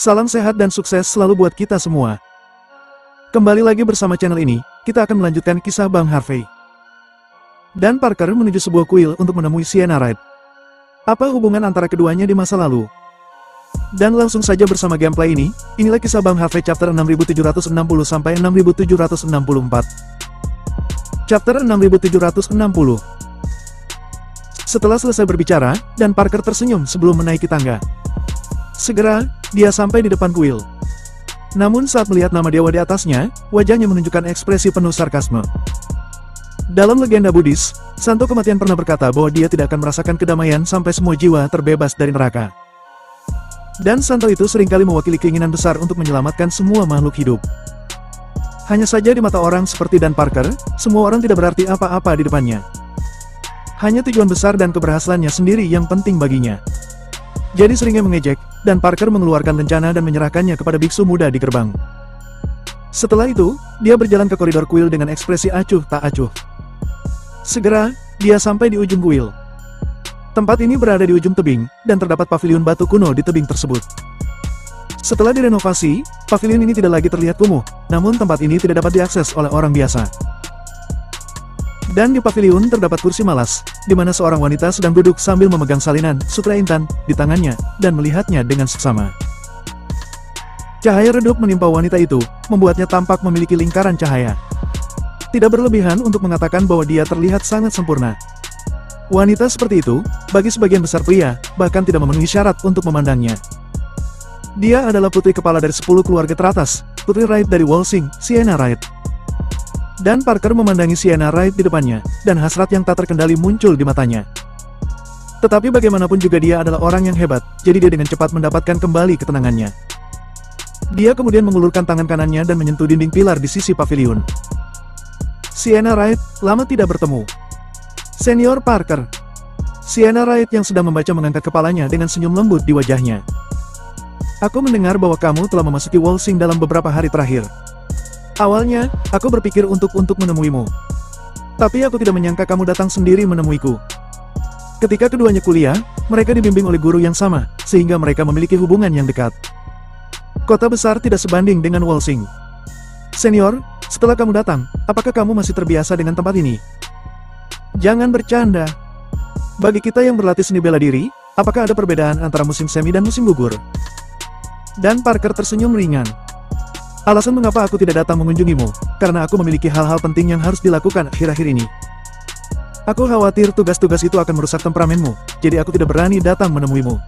Salam sehat dan sukses selalu buat kita semua. Kembali lagi bersama channel ini, kita akan melanjutkan kisah Bang Harvey dan Parker menuju sebuah kuil untuk menemui Sienna Wright. Apa hubungan antara keduanya di masa lalu? Dan langsung saja bersama gameplay ini, inilah kisah Bang Harvey chapter 6760 sampai 6764. Chapter 6760. Setelah selesai berbicara, dan Parker tersenyum sebelum menaiki tangga. Segera, dia sampai di depan kuil. Namun saat melihat nama dewa di atasnya, wajahnya menunjukkan ekspresi penuh sarkasme. Dalam legenda Buddhis, Santo Kematian pernah berkata bahwa dia tidak akan merasakan kedamaian sampai semua jiwa terbebas dari neraka. Dan Santo itu seringkali mewakili keinginan besar untuk menyelamatkan semua makhluk hidup. Hanya saja di mata orang seperti Dan Parker, semua orang tidak berarti apa-apa di depannya. Hanya tujuan besar dan keberhasilannya sendiri yang penting baginya. Jadi seringnya mengejek, dan Parker mengeluarkan rencana dan menyerahkannya kepada biksu muda di gerbang. Setelah itu, dia berjalan ke koridor kuil dengan ekspresi acuh tak acuh. Segera, dia sampai di ujung kuil. Tempat ini berada di ujung tebing, dan terdapat pavilion batu kuno di tebing tersebut. Setelah direnovasi, pavilion ini tidak lagi terlihat kumuh, namun tempat ini tidak dapat diakses oleh orang biasa. Dan di pavilion terdapat kursi malas, di mana seorang wanita sedang duduk sambil memegang salinan sutra intan di tangannya, dan melihatnya dengan seksama. Cahaya redup menimpa wanita itu, membuatnya tampak memiliki lingkaran cahaya. Tidak berlebihan untuk mengatakan bahwa dia terlihat sangat sempurna. Wanita seperti itu, bagi sebagian besar pria, bahkan tidak memenuhi syarat untuk memandangnya. Dia adalah putri kepala dari 10 keluarga teratas, Putri Wright dari Walsing, Sienna Wright. Dan Parker memandangi Sienna Wright di depannya, dan hasrat yang tak terkendali muncul di matanya. Tetapi bagaimanapun juga dia adalah orang yang hebat, jadi dia dengan cepat mendapatkan kembali ketenangannya. Dia kemudian mengulurkan tangan kanannya dan menyentuh dinding pilar di sisi pavilion. Sienna Wright, lama tidak bertemu. Senior Parker. Sienna Wright yang sedang membaca mengangkat kepalanya dengan senyum lembut di wajahnya. Aku mendengar bahwa kamu telah memasuki Walsing dalam beberapa hari terakhir. Awalnya, aku berpikir untuk menemuimu. Tapi aku tidak menyangka kamu datang sendiri menemuiku. Ketika keduanya kuliah, mereka dibimbing oleh guru yang sama, sehingga mereka memiliki hubungan yang dekat. Kota besar tidak sebanding dengan Walsing. Senior, setelah kamu datang, apakah kamu masih terbiasa dengan tempat ini? Jangan bercanda. Bagi kita yang berlatih seni bela diri, apakah ada perbedaan antara musim semi dan musim gugur? Dan Parker tersenyum ringan. Alasan mengapa aku tidak datang mengunjungimu, karena aku memiliki hal-hal penting yang harus dilakukan akhir-akhir ini. Aku khawatir tugas-tugas itu akan merusak temperamenmu, jadi aku tidak berani datang menemuimu.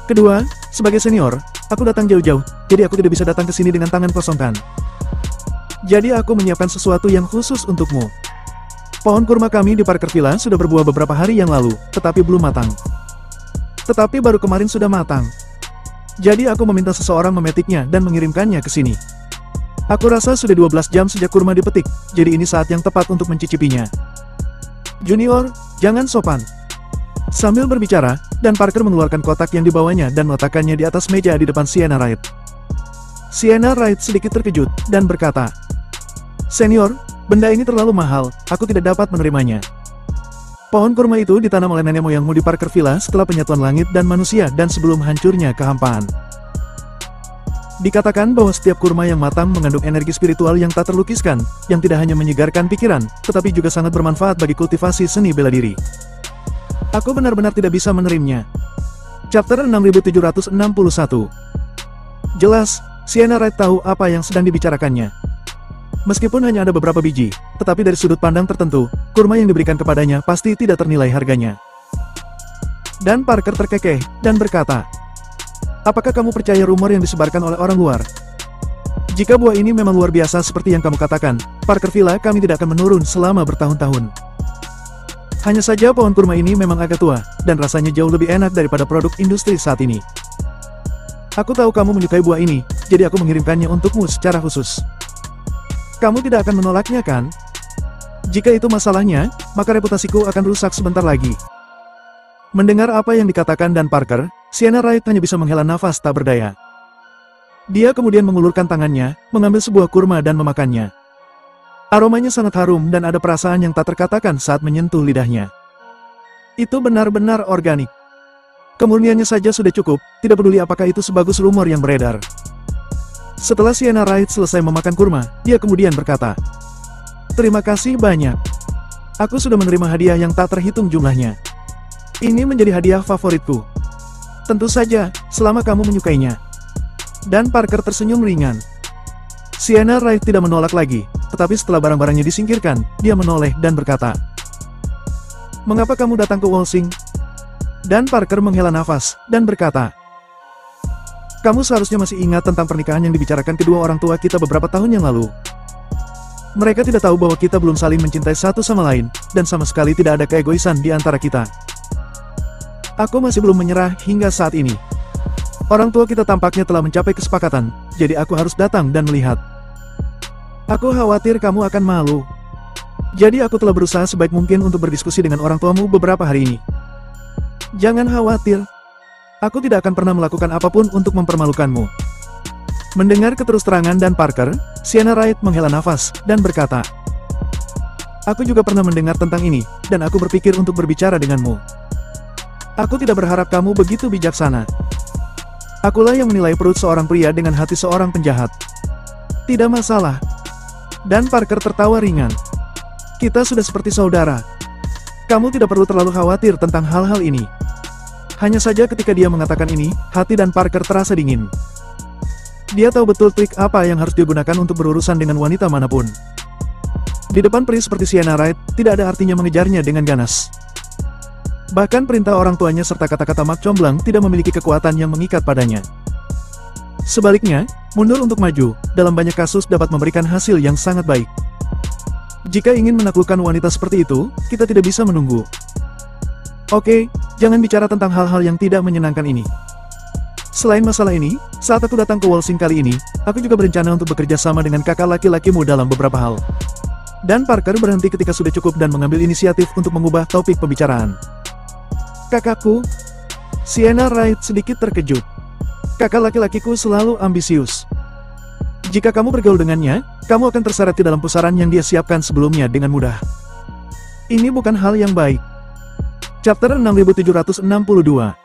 Kedua, sebagai senior, aku datang jauh-jauh, jadi aku tidak bisa datang ke sini dengan tangan kosong kan. Jadi aku menyiapkan sesuatu yang khusus untukmu. Pohon kurma kami di Parker Villa sudah berbuah beberapa hari yang lalu, tetapi belum matang. Tetapi baru kemarin sudah matang. Jadi aku meminta seseorang memetiknya dan mengirimkannya ke sini. Aku rasa sudah 12 jam sejak kurma dipetik, jadi ini saat yang tepat untuk mencicipinya. Junior, jangan sopan. Sambil berbicara, Dan Parker mengeluarkan kotak yang dibawanya dan meletakkannya di atas meja di depan Sienna Wright. Sienna Wright sedikit terkejut, dan berkata, Senior, benda ini terlalu mahal, aku tidak dapat menerimanya. Pohon kurma itu ditanam oleh nenek moyangmu di Parker Villa setelah penyatuan langit dan manusia dan sebelum hancurnya kehampaan. Dikatakan bahwa setiap kurma yang matang mengandung energi spiritual yang tak terlukiskan, yang tidak hanya menyegarkan pikiran, tetapi juga sangat bermanfaat bagi kultivasi seni bela diri. Aku benar-benar tidak bisa menerimanya. Chapter 6761. Jelas, Sienna Wright tahu apa yang sedang dibicarakannya. Meskipun hanya ada beberapa biji, tetapi dari sudut pandang tertentu, kurma yang diberikan kepadanya pasti tidak ternilai harganya. Dan Parker terkekeh, dan berkata, apakah kamu percaya rumor yang disebarkan oleh orang luar? Jika buah ini memang luar biasa seperti yang kamu katakan, Parker Villa kami tidak akan menurun selama bertahun-tahun. Hanya saja pohon kurma ini memang agak tua, dan rasanya jauh lebih enak daripada produk industri saat ini. Aku tahu kamu menyukai buah ini, jadi aku mengirimkannya untukmu secara khusus. Kamu tidak akan menolaknya kan? Jika itu masalahnya, maka reputasiku akan rusak sebentar lagi. Mendengar apa yang dikatakan Dan Parker, Sienna Wright hanya bisa menghela nafas tak berdaya. Dia kemudian mengulurkan tangannya, mengambil sebuah kurma dan memakannya. Aromanya sangat harum dan ada perasaan yang tak terkatakan saat menyentuh lidahnya. Itu benar-benar organik. Kemurniannya saja sudah cukup, tidak peduli apakah itu sebagus rumor yang beredar. Setelah Sienna Wright selesai memakan kurma, dia kemudian berkata, "Terima kasih banyak. Aku sudah menerima hadiah yang tak terhitung jumlahnya. Ini menjadi hadiah favoritku. Tentu saja, selama kamu menyukainya." Dan Parker tersenyum ringan. Sienna Wright tidak menolak lagi, tetapi setelah barang-barangnya disingkirkan, dia menoleh dan berkata, "Mengapa kamu datang ke Walsing?" Dan Parker menghela nafas, dan berkata, "Kamu seharusnya masih ingat tentang pernikahan yang dibicarakan kedua orang tua kita beberapa tahun yang lalu. Mereka tidak tahu bahwa kita belum saling mencintai satu sama lain, dan sama sekali tidak ada keegoisan di antara kita. Aku masih belum menyerah hingga saat ini. Orang tua kita tampaknya telah mencapai kesepakatan, jadi aku harus datang dan melihat. Aku khawatir kamu akan malu. Jadi aku telah berusaha sebaik mungkin untuk berdiskusi dengan orang tuamu beberapa hari ini. Jangan khawatir. Aku tidak akan pernah melakukan apapun untuk mempermalukanmu." Mendengar keterus-terangan dan Parker, Sienna Wright menghela nafas, dan berkata, "Aku juga pernah mendengar tentang ini, dan aku berpikir untuk berbicara denganmu. Aku tidak berharap kamu begitu bijaksana. Akulah yang menilai perut seorang pria dengan hati seorang penjahat. Tidak masalah." Dan Parker tertawa ringan. "Kita sudah seperti saudara. Kamu tidak perlu terlalu khawatir tentang hal-hal ini." Hanya saja ketika dia mengatakan ini, hati dan Parker terasa dingin. Dia tahu betul trik apa yang harus digunakan untuk berurusan dengan wanita manapun. Di depan pria seperti Sienna Wright, tidak ada artinya mengejarnya dengan ganas. Bahkan perintah orang tuanya serta kata-kata Mak Comblang tidak memiliki kekuatan yang mengikat padanya. Sebaliknya, mundur untuk maju, dalam banyak kasus dapat memberikan hasil yang sangat baik. Jika ingin menaklukkan wanita seperti itu, kita tidak bisa menunggu. Oke, jangan bicara tentang hal-hal yang tidak menyenangkan ini. Selain masalah ini, saat aku datang ke Walsing kali ini, aku juga berencana untuk bekerja sama dengan kakak laki-lakimu dalam beberapa hal. Dan Parker berhenti ketika sudah cukup dan mengambil inisiatif untuk mengubah topik pembicaraan. "Kakakku?" Sienna Wright sedikit terkejut. "Kakak laki-lakiku selalu ambisius. Jika kamu bergaul dengannya, kamu akan terseret di dalam pusaran yang dia siapkan sebelumnya dengan mudah. Ini bukan hal yang baik." Chapter 6762.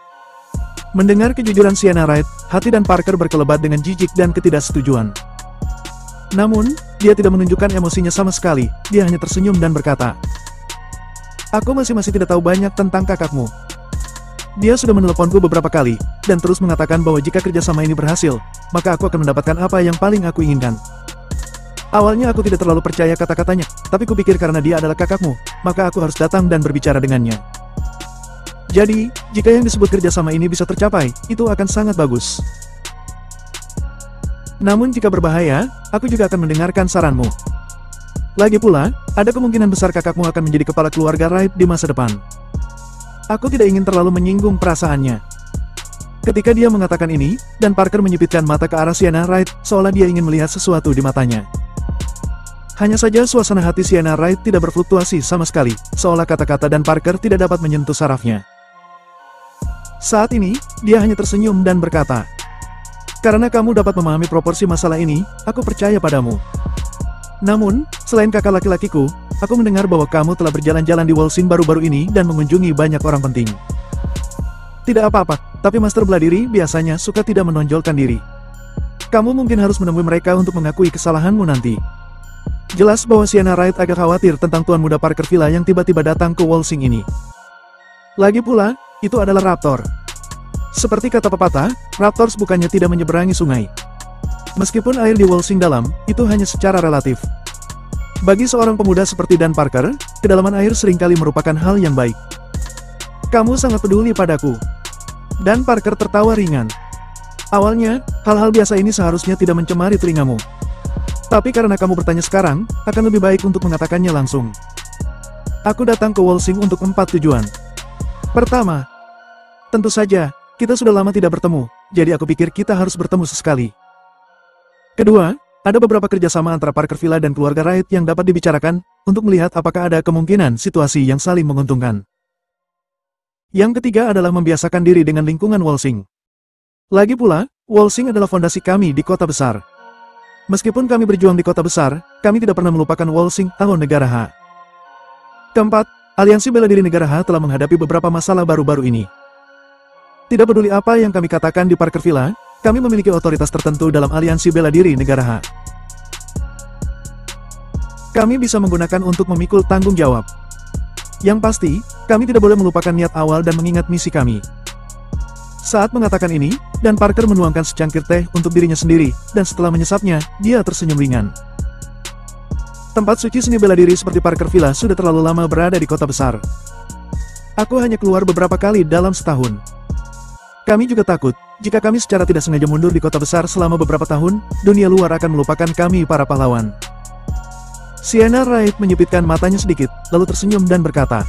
Mendengar kejujuran Sienna Wright, hati dan Parker berkelebat dengan jijik dan ketidaksetujuan. Namun, dia tidak menunjukkan emosinya sama sekali, dia hanya tersenyum dan berkata, "Aku masih tidak tahu banyak tentang kakakmu. Dia sudah meneleponku beberapa kali, dan terus mengatakan bahwa jika kerjasama ini berhasil, maka aku akan mendapatkan apa yang paling aku inginkan. Awalnya aku tidak terlalu percaya kata-katanya, tapi kupikir karena dia adalah kakakmu, maka aku harus datang dan berbicara dengannya. Jadi, jika yang disebut kerjasama ini bisa tercapai, itu akan sangat bagus. Namun jika berbahaya, aku juga akan mendengarkan saranmu. Lagi pula, ada kemungkinan besar kakakmu akan menjadi kepala keluarga Wright di masa depan. Aku tidak ingin terlalu menyinggung perasaannya." Ketika dia mengatakan ini, dan Parker menyipitkan mata ke arah Sienna Wright, seolah dia ingin melihat sesuatu di matanya. Hanya saja suasana hati Sienna Wright tidak berfluktuasi sama sekali, seolah kata-kata dan Parker tidak dapat menyentuh sarafnya. Saat ini, dia hanya tersenyum dan berkata, "Karena kamu dapat memahami proporsi masalah ini, aku percaya padamu. Namun, selain kakak laki-lakiku, aku mendengar bahwa kamu telah berjalan-jalan di Walsing baru-baru ini dan mengunjungi banyak orang penting. Tidak apa-apa, tapi Master Beladiri biasanya suka tidak menonjolkan diri. Kamu mungkin harus menemui mereka untuk mengakui kesalahanmu nanti." Jelas bahwa Sienna Wright agak khawatir tentang Tuan Muda Parker Villa yang tiba-tiba datang ke Walsing ini. Lagi pula, itu adalah Raptor. Seperti kata pepatah, Raptors bukannya tidak menyeberangi sungai. Meskipun air di Walsing dalam, itu hanya secara relatif. Bagi seorang pemuda seperti Dan Parker, kedalaman air seringkali merupakan hal yang baik. "Kamu sangat peduli padaku." Dan Parker tertawa ringan. "Awalnya, hal-hal biasa ini seharusnya tidak mencemari telingamu. Tapi karena kamu bertanya sekarang, akan lebih baik untuk mengatakannya langsung. Aku datang ke Walsing untuk 4 tujuan. Pertama, tentu saja, kita sudah lama tidak bertemu, jadi aku pikir kita harus bertemu sesekali. Kedua, ada beberapa kerjasama antara Parker Villa dan keluarga Wright yang dapat dibicarakan, untuk melihat apakah ada kemungkinan situasi yang saling menguntungkan. Yang ketiga adalah membiasakan diri dengan lingkungan Walsing. Lagi pula, Walsing adalah fondasi kami di kota besar. Meskipun kami berjuang di kota besar, kami tidak pernah melupakan Walsing atau negara H. Keempat, Aliansi Bela Diri Negara H telah menghadapi beberapa masalah baru-baru ini. Tidak peduli apa yang kami katakan di Parker Villa, kami memiliki otoritas tertentu dalam aliansi bela diri negara H. Kami bisa menggunakan untuk memikul tanggung jawab. Yang pasti, kami tidak boleh melupakan niat awal dan mengingat misi kami. Saat mengatakan ini, Dan Parker menuangkan secangkir teh untuk dirinya sendiri, dan setelah menyesapnya, dia tersenyum ringan. Tempat suci seni bela diri seperti Parker Villa sudah terlalu lama berada di kota besar. Aku hanya keluar beberapa kali dalam setahun. Kami juga takut, jika kami secara tidak sengaja mundur di kota besar selama beberapa tahun, dunia luar akan melupakan kami para pahlawan. Sienna Wright menyipitkan matanya sedikit, lalu tersenyum dan berkata,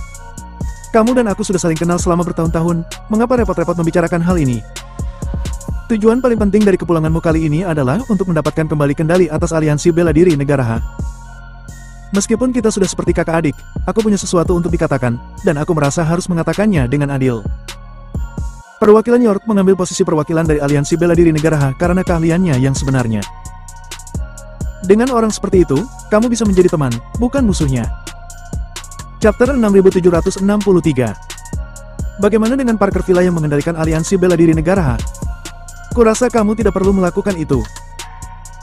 "Kamu dan aku sudah saling kenal selama bertahun-tahun, mengapa repot-repot membicarakan hal ini? Tujuan paling penting dari kepulanganmu kali ini adalah untuk mendapatkan kembali kendali atas aliansi bela diri negara H. Meskipun kita sudah seperti kakak adik, aku punya sesuatu untuk dikatakan, dan aku merasa harus mengatakannya dengan adil." Perwakilan York mengambil posisi perwakilan dari aliansi bela diri negara H karena keahliannya yang sebenarnya. Dengan orang seperti itu, kamu bisa menjadi teman, bukan musuhnya. Chapter 6763. Bagaimana dengan Parker Villa yang mengendalikan aliansi bela diri negara H? Kurasa kamu tidak perlu melakukan itu.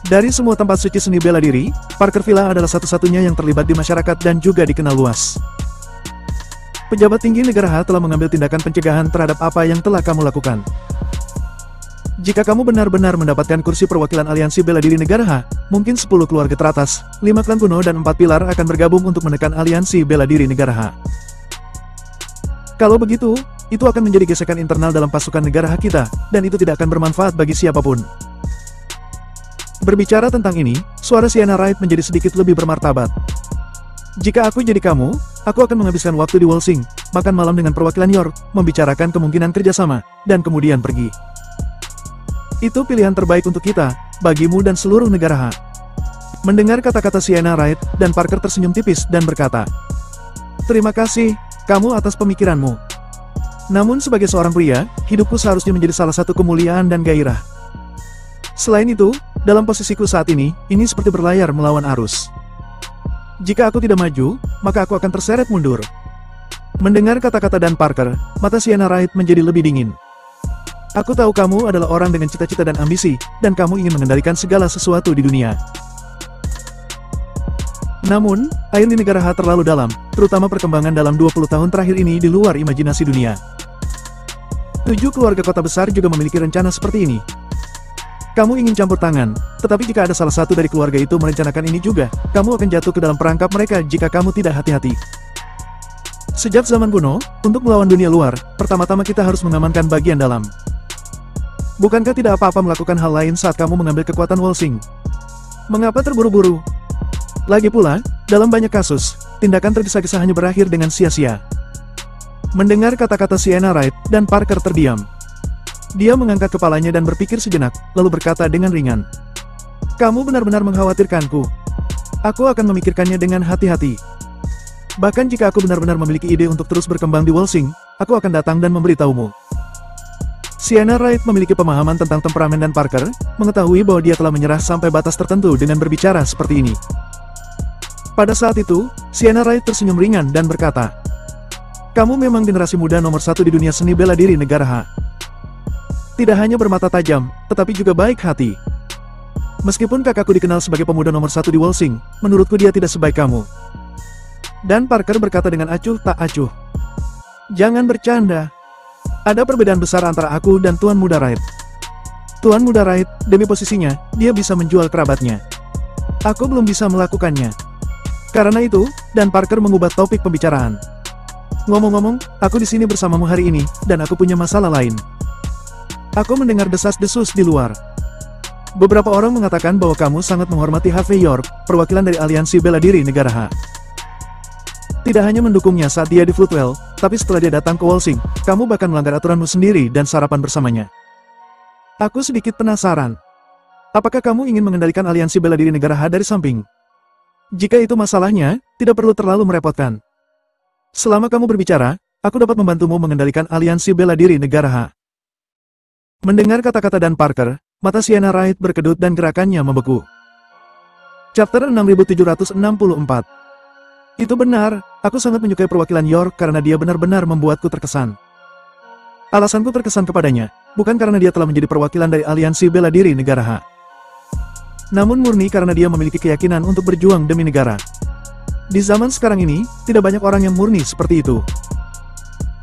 Dari semua tempat suci seni bela diri, Parker Villa adalah satu-satunya yang terlibat di masyarakat dan juga dikenal luas. Pejabat tinggi negara H telah mengambil tindakan pencegahan terhadap apa yang telah kamu lakukan. Jika kamu benar-benar mendapatkan kursi perwakilan aliansi bela diri negara H, mungkin 10 keluarga teratas, 5 klan kuno dan 4 pilar akan bergabung untuk menekan aliansi bela diri negara H. Kalau begitu, itu akan menjadi gesekan internal dalam pasukan negara H kita, dan itu tidak akan bermanfaat bagi siapapun. Berbicara tentang ini, suara Sienna Wright menjadi sedikit lebih bermartabat. Jika aku jadi kamu, aku akan menghabiskan waktu di Walsing, makan malam dengan perwakilan York, membicarakan kemungkinan kerjasama, dan kemudian pergi. Itu pilihan terbaik untuk kita, bagimu dan seluruh negara H. Mendengar kata-kata Sienna Wright, Dan Parker tersenyum tipis dan berkata, "Terima kasih, kamu atas pemikiranmu. Namun sebagai seorang pria, hidupku seharusnya menjadi salah satu kemuliaan dan gairah. Selain itu, dalam posisiku saat ini seperti berlayar melawan arus. Jika aku tidak maju, maka aku akan terseret mundur." Mendengar kata-kata Dan Parker, mata Sienna Wright menjadi lebih dingin. "Aku tahu kamu adalah orang dengan cita-cita dan ambisi, dan kamu ingin mengendalikan segala sesuatu di dunia. Namun, air di negara H terlalu dalam, terutama perkembangan dalam 20 tahun terakhir ini di luar imajinasi dunia. 7 keluarga kota besar juga memiliki rencana seperti ini. Kamu ingin campur tangan, tetapi jika ada salah satu dari keluarga itu merencanakan ini juga, kamu akan jatuh ke dalam perangkap mereka jika kamu tidak hati-hati. Sejak zaman kuno, untuk melawan dunia luar, pertama-tama kita harus mengamankan bagian dalam. Bukankah tidak apa-apa melakukan hal lain saat kamu mengambil kekuatan Walsing? Mengapa terburu-buru? Lagi pula, dalam banyak kasus, tindakan tergesa-gesa hanya berakhir dengan sia-sia." Mendengar kata-kata Sienna Wright, Dan Parker terdiam. Dia mengangkat kepalanya dan berpikir sejenak, lalu berkata dengan ringan, "Kamu benar-benar mengkhawatirkanku. Aku akan memikirkannya dengan hati-hati. Bahkan jika aku benar-benar memiliki ide untuk terus berkembang di Walsing, aku akan datang dan memberitahumu." Sienna Wright memiliki pemahaman tentang temperamen Dan Parker, mengetahui bahwa dia telah menyerah sampai batas tertentu dengan berbicara seperti ini. Pada saat itu, Sienna Wright tersenyum ringan dan berkata, "Kamu memang generasi muda nomor 1 di dunia seni bela diri negara H. Tidak hanya bermata tajam, tetapi juga baik hati. Meskipun kakakku dikenal sebagai pemuda nomor 1 di Walsing, menurutku dia tidak sebaik kamu." Dan Parker berkata dengan acuh tak acuh, "Jangan bercanda. Ada perbedaan besar antara aku dan Tuan Muda Wright. Tuan Muda Wright, demi posisinya, dia bisa menjual kerabatnya. Aku belum bisa melakukannya. Karena itu, Dan Parker mengubah topik pembicaraan. Ngomong-ngomong, aku di sini bersamamu hari ini, dan aku punya masalah lain." Aku mendengar desas-desus di luar. Beberapa orang mengatakan bahwa kamu sangat menghormati Harvey York, perwakilan dari aliansi bela diri negara H. Tidak hanya mendukungnya saat dia di Floodwell, tapi setelah dia datang ke Walsing, kamu bahkan melanggar aturanmu sendiri dan sarapan bersamanya. Aku sedikit penasaran. Apakah kamu ingin mengendalikan aliansi bela diri negara H dari samping? Jika itu masalahnya, tidak perlu terlalu merepotkan. Selama kamu berbicara, aku dapat membantumu mengendalikan aliansi bela diri negara H. Mendengar kata-kata Dan Parker, mata Sienna Wright berkedut dan gerakannya membeku. Chapter 6764. Itu benar, aku sangat menyukai perwakilan York karena dia benar-benar membuatku terkesan. Alasanku terkesan kepadanya, bukan karena dia telah menjadi perwakilan dari aliansi bela diri negara H. Namun murni karena dia memiliki keyakinan untuk berjuang demi negara. Di zaman sekarang ini, tidak banyak orang yang murni seperti itu.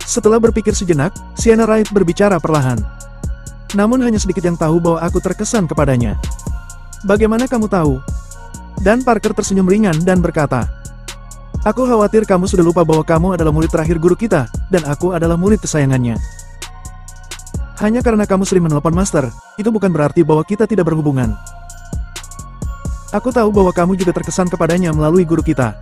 Setelah berpikir sejenak, Sienna Wright berbicara perlahan. Namun hanya sedikit yang tahu bahwa aku terkesan kepadanya. Bagaimana kamu tahu? Dan Parker tersenyum ringan dan berkata, aku khawatir kamu sudah lupa bahwa kamu adalah murid terakhir guru kita, dan aku adalah murid kesayangannya. Hanya karena kamu sering menelpon Master, itu bukan berarti bahwa kita tidak berhubungan. Aku tahu bahwa kamu juga terkesan kepadanya melalui guru kita.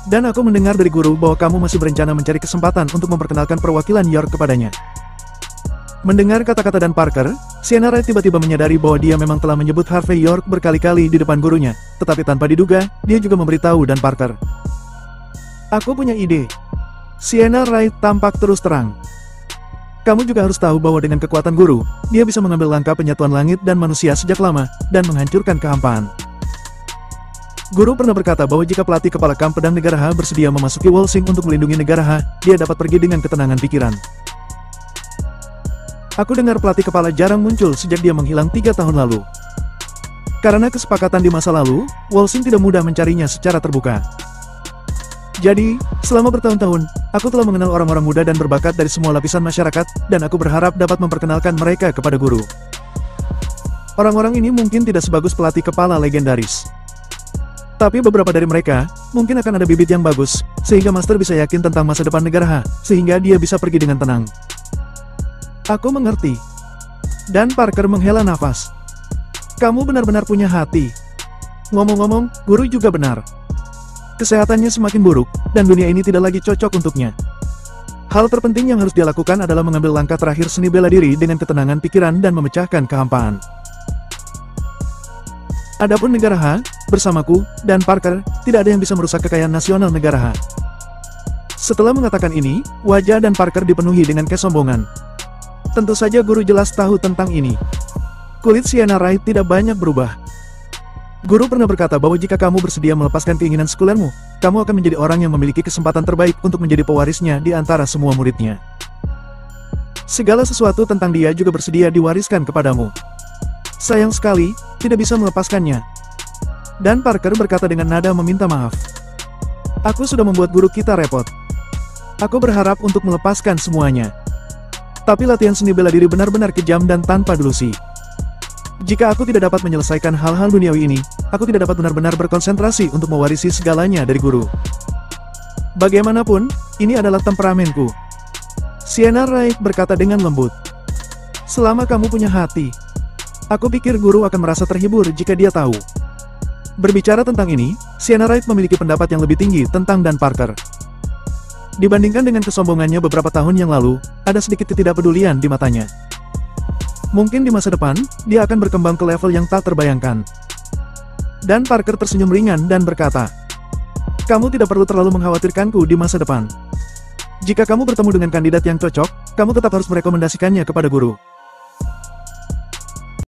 Dan aku mendengar dari guru bahwa kamu masih berencana mencari kesempatan untuk memperkenalkan perwakilan York kepadanya. Mendengar kata-kata Dan Parker, Sienna Wright tiba-tiba menyadari bahwa dia memang telah menyebut Harvey York berkali-kali di depan gurunya, tetapi tanpa diduga, dia juga memberitahu Dan Parker. Aku punya ide. Sienna Wright tampak terus terang. Kamu juga harus tahu bahwa dengan kekuatan guru, dia bisa mengambil langkah penyatuan langit dan manusia sejak lama, dan menghancurkan kehampaan. Guru pernah berkata bahwa jika pelatih kepala kamp pedang negara H bersedia memasuki Wolsing untuk melindungi negara H, dia dapat pergi dengan ketenangan pikiran. Aku dengar pelatih kepala jarang muncul sejak dia menghilang 3 tahun lalu. Karena kesepakatan di masa lalu, Wolsing tidak mudah mencarinya secara terbuka. Jadi, selama bertahun-tahun, aku telah mengenal orang-orang muda dan berbakat dari semua lapisan masyarakat, dan aku berharap dapat memperkenalkan mereka kepada guru. Orang-orang ini mungkin tidak sebagus pelatih kepala legendaris. Tapi beberapa dari mereka, mungkin akan ada bibit yang bagus, sehingga Master bisa yakin tentang masa depan negara H, sehingga dia bisa pergi dengan tenang. Aku mengerti. Dan Parker menghela nafas. Kamu benar-benar punya hati. Ngomong-ngomong, guru juga benar. Kesehatannya semakin buruk, dan dunia ini tidak lagi cocok untuknya. Hal terpenting yang harus dia lakukan adalah mengambil langkah terakhir seni bela diri dengan ketenangan pikiran dan memecahkan kehampaan. Adapun negara H, bersamaku, dan Parker, tidak ada yang bisa merusak kekayaan nasional negara H. Setelah mengatakan ini, wajah Dan Parker dipenuhi dengan kesombongan. Tentu saja guru jelas tahu tentang ini. Kulit Sienna Wright tidak banyak berubah. Guru pernah berkata bahwa jika kamu bersedia melepaskan keinginan sekulermu, kamu akan menjadi orang yang memiliki kesempatan terbaik untuk menjadi pewarisnya di antara semua muridnya. Segala sesuatu tentang dia juga bersedia diwariskan kepadamu. Sayang sekali, tidak bisa melepaskannya. Dan Parker berkata dengan nada meminta maaf. Aku sudah membuat guru kita repot. Aku berharap untuk melepaskan semuanya. Tapi latihan seni bela diri benar-benar kejam dan tanpa delusi. Jika aku tidak dapat menyelesaikan hal-hal duniawi ini, aku tidak dapat benar-benar berkonsentrasi untuk mewarisi segalanya dari guru. Bagaimanapun, ini adalah temperamenku. Sienna Wright berkata dengan lembut. Selama kamu punya hati, aku pikir guru akan merasa terhibur jika dia tahu. Berbicara tentang ini, Sienna Wright memiliki pendapat yang lebih tinggi tentang Dan Parker. Dibandingkan dengan kesombongannya beberapa tahun yang lalu, ada sedikit ketidakpedulian di matanya. Mungkin di masa depan, dia akan berkembang ke level yang tak terbayangkan. Dan Parker tersenyum ringan dan berkata, kamu tidak perlu terlalu mengkhawatirkanku di masa depan. Jika kamu bertemu dengan kandidat yang cocok, kamu tetap harus merekomendasikannya kepada guru.